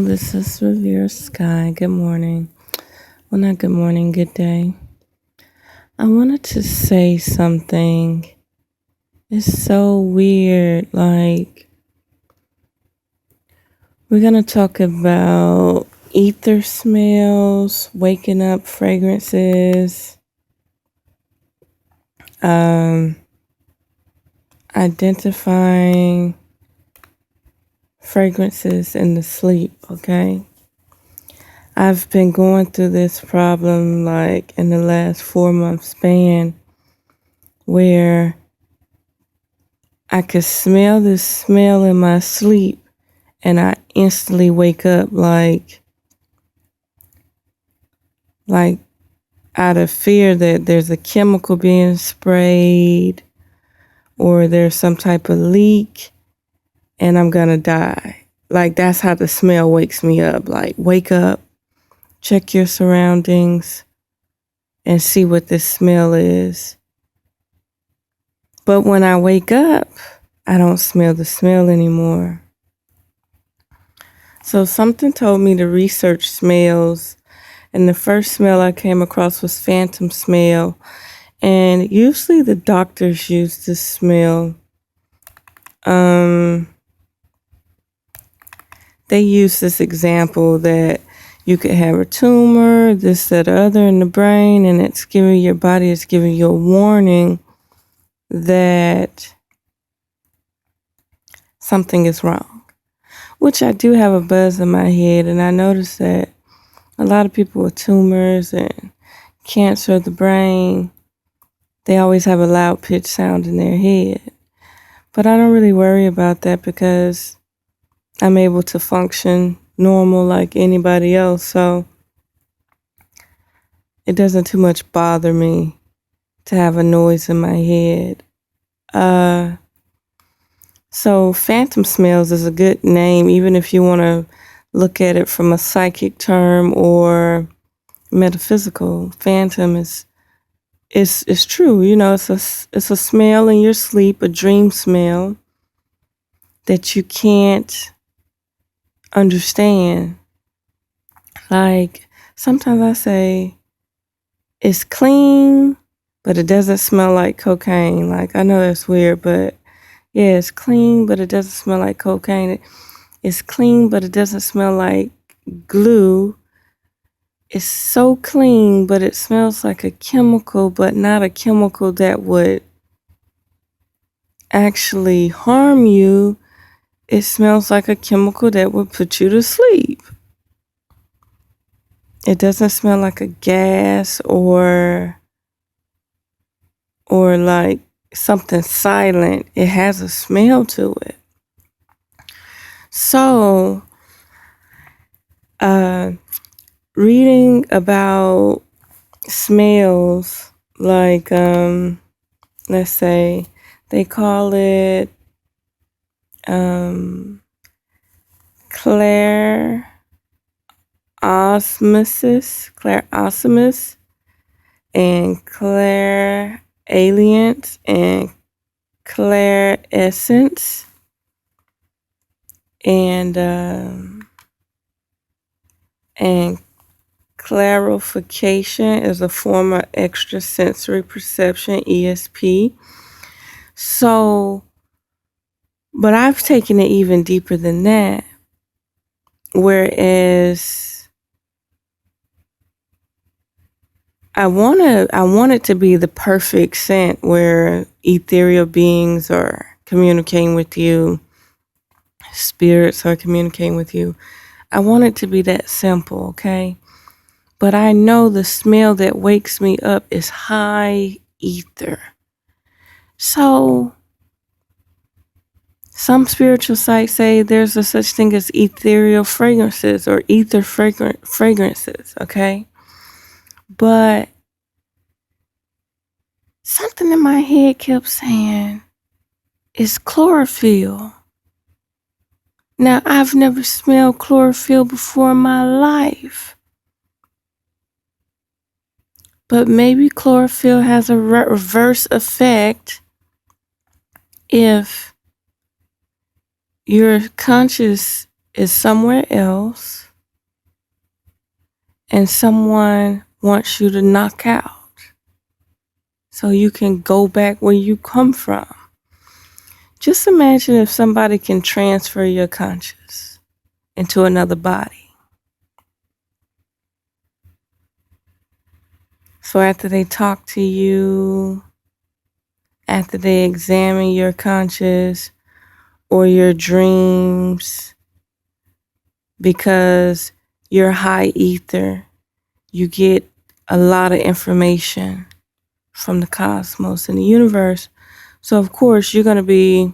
this is Revere Sky. Good morning. Well, not good morning, good day. I wanted to say something. It's so weird. Like, we're going to talk about ether smells, waking up fragrances, identifying fragrances in the sleep, okay? I've been going through this problem like in the last 4-month span where I could smell this smell in my sleep and I instantly wake up like out of fear that there's a chemical being sprayed or there's some type of leak and I'm gonna die. Like, that's how the smell wakes me up. Like, wake up, check your surroundings, and see what this smell is. But when I wake up, I don't smell the smell anymore. So something told me to research smells, and the first smell I came across was phantom smell. And usually the doctors use this smell. They use this example that you could have a tumor, this, that, or other in the brain, and it's giving your body is giving you a warning that something is wrong. Which I do have a buzz in my head, and I noticed that a lot of people with tumors and cancer of the brain, they always have a loud pitch sound in their head. But I don't really worry about that because I'm able to function normal like anybody else, so it doesn't too much bother me to have a noise in my head. So phantom smells is a good name, even if you want to look at it from a psychic term or metaphysical. Phantom is true. You know, it's a smell in your sleep, a dream smell that you can't understand. Like, sometimes I say it's clean, but it doesn't smell like cocaine. Like, I know that's weird, but yeah, it's clean, but it doesn't smell like cocaine. It's clean, but it doesn't smell like glue. It's so clean, but it smells like a chemical, but not a chemical that would actually harm you. It smells like a chemical that would put you to sleep. It doesn't smell like a gas or like something silent. It has a smell to it. So, reading about smells, like, let's say they call it clairosmosis, and clairalience, and clairessence, and clarification is a form of extrasensory perception, ESP. So, but I've taken it even deeper than that. Whereas I want it to be the perfect scent where ethereal beings are communicating with you, spirits are communicating with you. I want it to be that simple, okay? But I know the smell that wakes me up is high ether. So some spiritual sites say there's a such thing as ethereal fragrances or ether fragrances, okay? But something in my head kept saying, it's chlorophyll. Now, I've never smelled chlorophyll before in my life. But maybe chlorophyll has a reverse effect if your conscious is somewhere else and someone wants you to knock out so you can go back where you come from. Just imagine if somebody can transfer your conscious into another body. So after they talk to you, after they examine your conscious or your dreams, because you're high ether, you get a lot of information from the cosmos and the universe. So of course you're going to be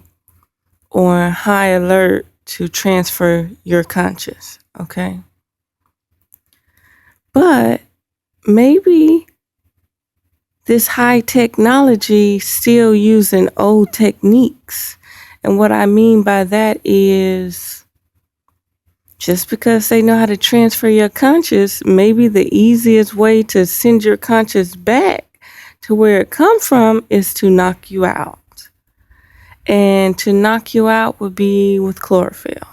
on high alert to transfer your conscious, okay? But maybe this high technology still using old techniques. And what I mean by that is just because they know how to transfer your conscious, maybe the easiest way to send your conscious back to where it come from is to knock you out. And to knock you out would be with chlorophyll.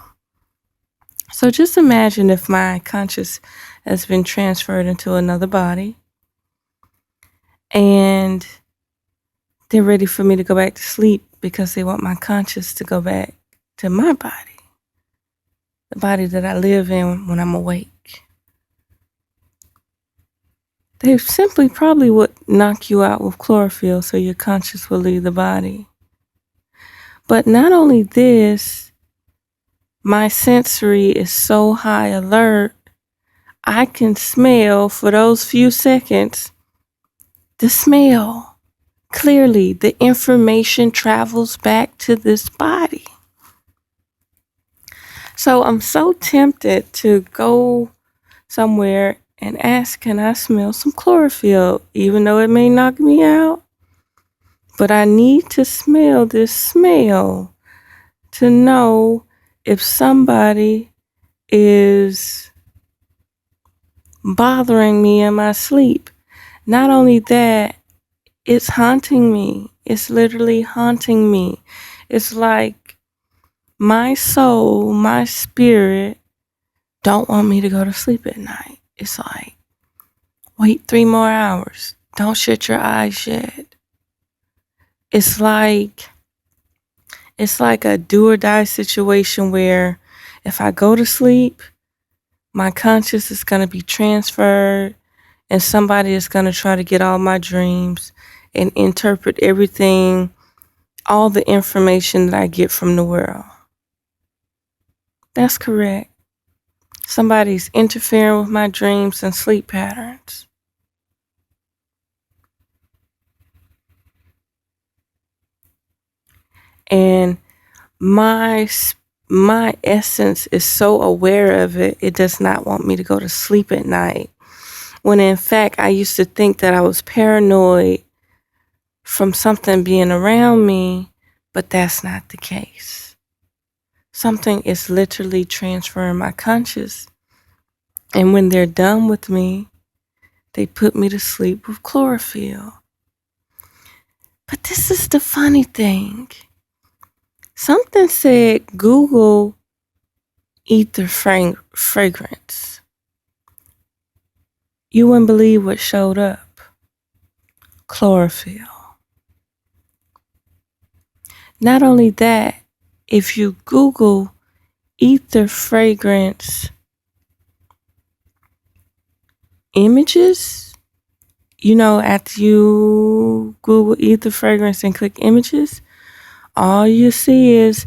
So just imagine if my conscious has been transferred into another body and they're ready for me to go back to sleep because they want my conscious to go back to my body, the body that I live in when I'm awake. They simply probably would knock you out with chlorophyll so your conscious will leave the body. But not only this, my sensory is so high alert, I can smell for those few seconds the smell. Clearly, the information travels back to this body. So I'm so tempted to go somewhere and ask, can I smell some chlorophyll, even though it may knock me out? But I need to smell this smell to know if somebody is bothering me in my sleep. Not only that, it's haunting me. It's literally haunting me. It's like my soul, my spirit don't want me to go to sleep at night. It's like, wait 3 more hours. Don't shut your eyes yet. It's like a do or die situation where if I go to sleep, my conscious is going to be transferred and somebody is going to try to get all my dreams and interpret everything, all the information that I get from the world. That's correct. Somebody's interfering with my dreams and sleep patterns. And my essence is so aware of it, it does not want me to go to sleep at night. When in fact, I used to think that I was paranoid from something being around me, but that's not the case. Something is literally transferring my conscious. And when they're done with me, they put me to sleep with chlorophyll. But this is the funny thing. Something said Google ether fragrance. You wouldn't believe what showed up. Chlorophyll. Not only that, if you Google ether fragrance images, after you Google ether fragrance and click images, all you see is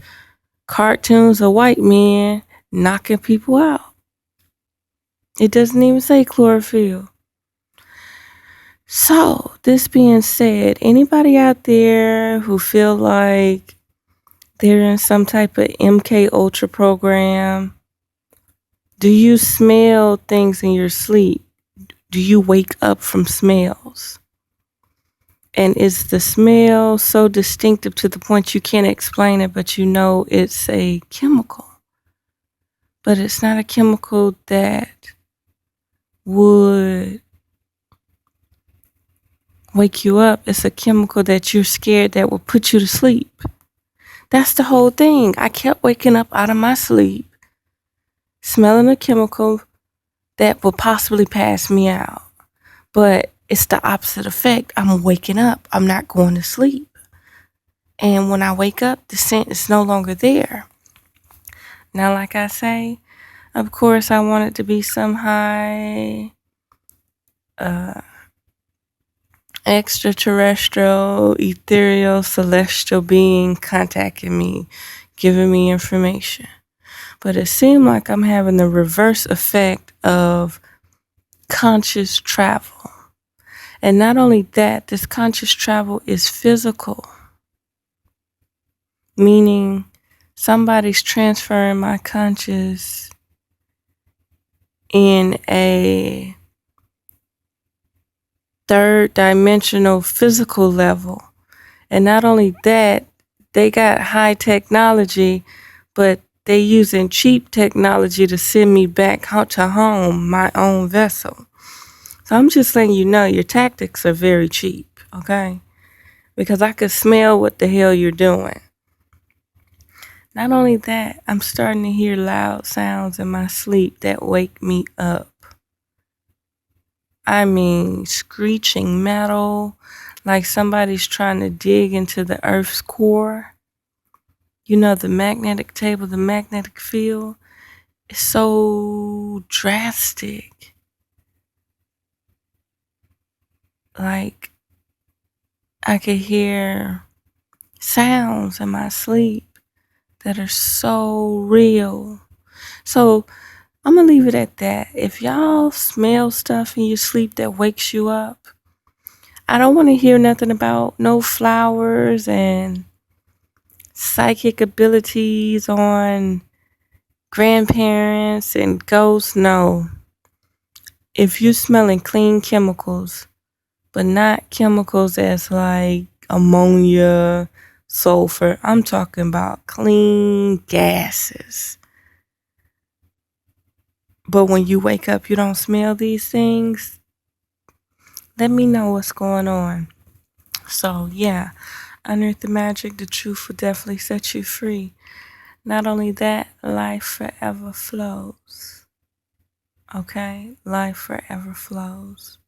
cartoons of white men knocking people out. It doesn't even say chlorophyll. So, this being said, anybody out there who feel like they're in some type of MK Ultra program, do you smell things in your sleep? Do you wake up from smells? And is the smell so distinctive to the point you can't explain it, but you know it's a chemical? But it's not a chemical that would wake you up. It's a chemical that you're scared that will put you to sleep. That's the whole thing. I kept waking up out of my sleep smelling a chemical that will possibly pass me out. But it's the opposite effect. I'm waking up. I'm not going to sleep. And when I wake up, the scent is no longer there. Now, like I say, of course, I want it to be some high extraterrestrial, ethereal, celestial being contacting me, giving me information. But it seemed like I'm having the reverse effect of conscious travel. And not only that, this conscious travel is physical, meaning somebody's transferring my conscious in a third dimensional physical level. And not only that, they got high technology, but they using cheap technology to send me back to home, my own vessel. So I'm just letting you know your tactics are very cheap, okay? Because I could smell what the hell you're doing. Not only that, I'm starting to hear loud sounds in my sleep that wake me up. I mean, screeching metal, like somebody's trying to dig into the earth's core. You know, the magnetic table, the magnetic field is so drastic. Like, I could hear sounds in my sleep that are so real. So, I'm gonna leave it at that. If y'all smell stuff in your sleep that wakes you up, I don't want to hear nothing about no flowers and psychic abilities on grandparents and ghosts. No. If you're smelling clean chemicals, but not chemicals as like ammonia, sulfur, I'm talking about clean gases. But when you wake up, you don't smell these things, let me know what's going on. So, yeah, unearth the magic. The truth will definitely set you free. Not only that, life forever flows. Okay? Life forever flows.